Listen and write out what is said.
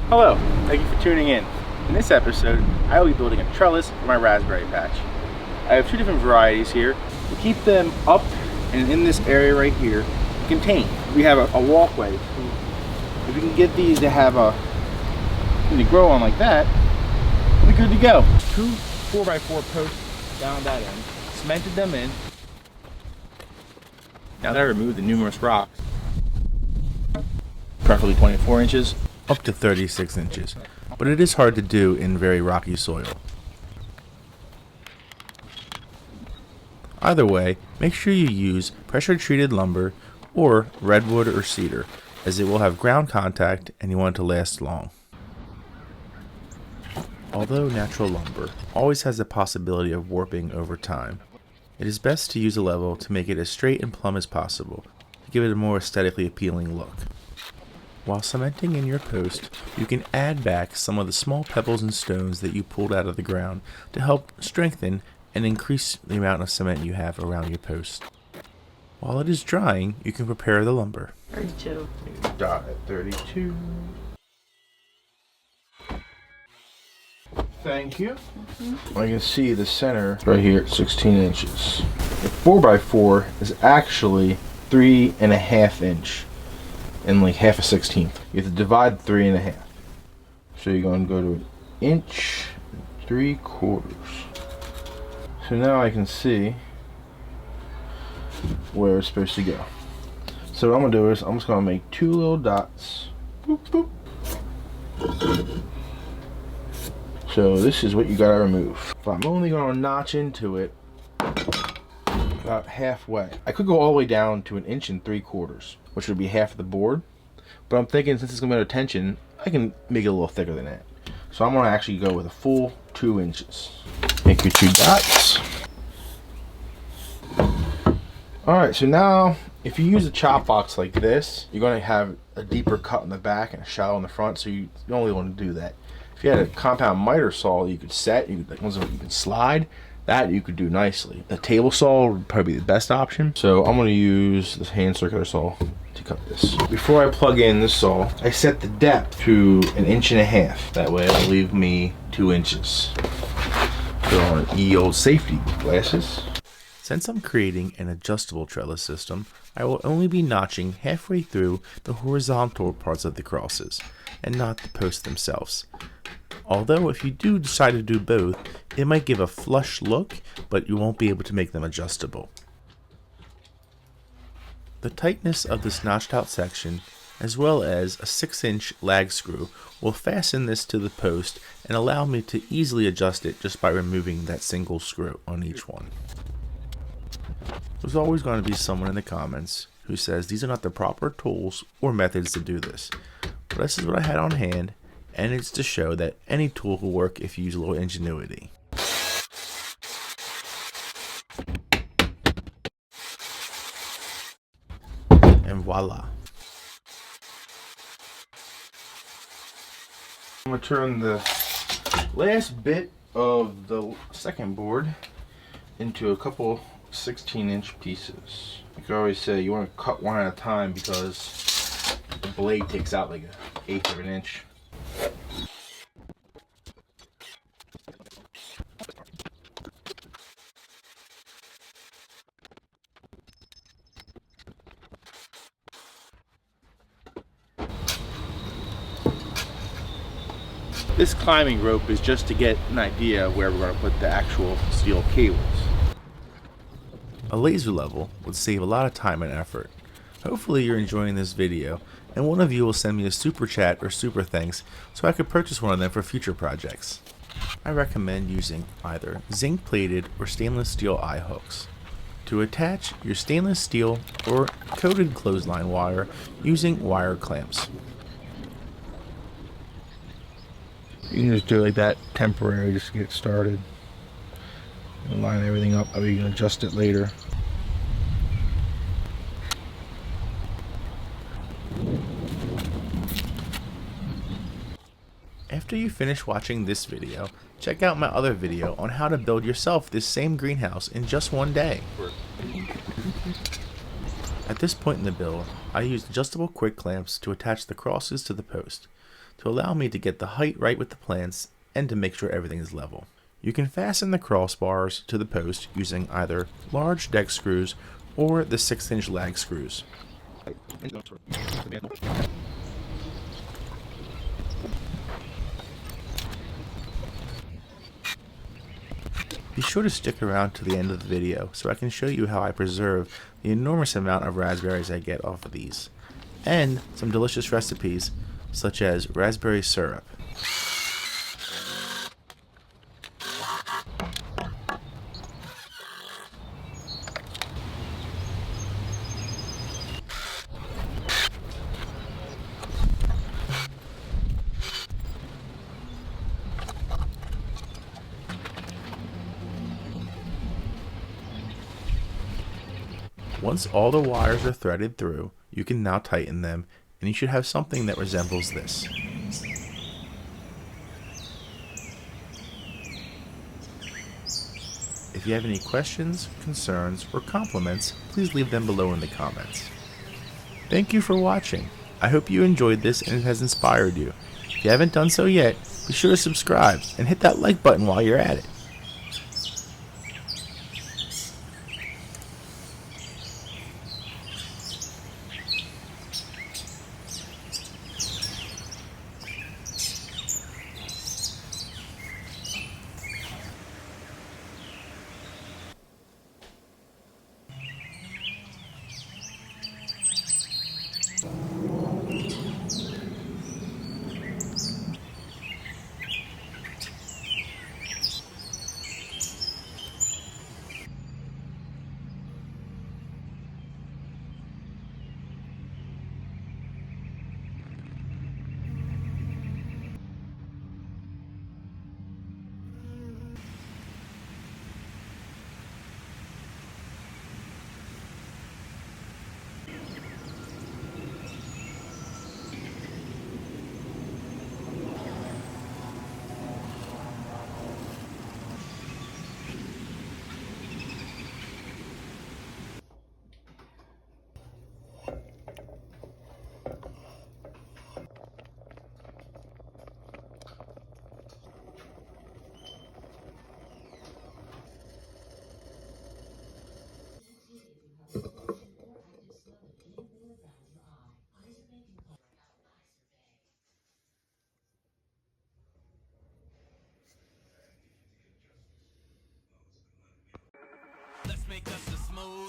Hello, thank you for tuning in. In this episode, I will be building a trellis for my raspberry patch. I have two different varieties here. We keep them up and in this area right here contained. We have a walkway. If we can get these to have to grow on like that, we'll be good to go. Two 4x4 posts down that end, cemented them in. Now that I removed the numerous rocks, preferably 24 inches, up to 36 inches, but it is hard to do in very rocky soil. Either way, make sure you use pressure treated lumber or redwood or cedar, as it will have ground contact and you want it to last long. Although natural lumber always has the possibility of warping over time, it is best to use a level to make it as straight and plumb as possible to give it a more aesthetically appealing look. While cementing in your post, you can add back some of the small pebbles and stones that you pulled out of the ground to help strengthen and increase the amount of cement you have around your post. While it is drying, you can prepare the lumber. 32. Dot at 32. Thank you. I can see the center right here at 16 inches. The 4x4 is actually 3.5 inch. And like half a 16th. You have to divide 3.5. So you're going to go to 1 inch 3/4. So now I can see where it's supposed to go. So what I'm going to do is I'm just going to make two little dots. Boop, boop. So this is what you got to remove. If I'm only going to notch into it about halfway. I could go all the way down to 1 3/4 inches, which would be half of the board. But I'm thinking since it's going to be under tension, I can make it a little thicker than that. So I'm going to actually go with a full 2 inches. Make your two dots. Alright, so now if you use a chop box like this, you're going to have a deeper cut in the back and a shallow in the front, so you don't really want to do that. If you had a compound miter saw you could set, like ones that you can slide, that you could do nicely. A table saw would probably be the best option. So I'm going to use this hand circular saw to cut this. Before I plug in this saw, I set the depth to 1.5 inches. That way it'll leave me 2 inches. Put on old safety glasses. Since I'm creating an adjustable trellis system, I will only be notching halfway through the horizontal parts of the crosses, and not the posts themselves. Although if you do decide to do both, it might give a flush look, but you won't be able to make them adjustable. The tightness of this notched out section, as well as a 6-inch lag screw, will fasten this to the post and allow me to easily adjust it just by removing that single screw on each one. There's always going to be someone in the comments who says these are not the proper tools or methods to do this, but this is what I had on hand, and it's to show that any tool will work if you use a little ingenuity. And voila. I'm going to turn the last bit of the second board into a couple 16-inch pieces. You can always say you want to cut one at a time because the blade takes out like 1/8 of an inch. This climbing rope is just to get an idea where we're going to put the actual steel cables. A laser level would save a lot of time and effort. Hopefully you're enjoying this video, and one of you will send me a super chat or super thanks so I could purchase one of them for future projects. I recommend using either zinc plated or stainless steel eye hooks. To attach your stainless steel or coated clothesline wire using wire clamps. You can just do it like that temporary just to get started. And line everything up, or you can adjust it later. After you finish watching this video, check out my other video on how to build yourself this same greenhouse in just one day. At this point in the build, I used adjustable quick clamps to attach the crosses to the post. to allow me to get the height right with the plants and to make sure everything is level. You can fasten the crossbars to the post using either large deck screws or the 6-inch lag screws. Be sure to stick around to the end of the video so I can show you how I preserve the enormous amount of raspberries I get off of these, and some delicious recipes such as raspberry syrup. Once all the wires are threaded through, you can now tighten them, and you should have something that resembles this. If you have any questions, concerns, or compliments, please leave them below in the comments. Thank you for watching. I hope you enjoyed this and it has inspired you. If you haven't done so yet, be sure to subscribe and hit that like button while you're at it. Let's make us a smooth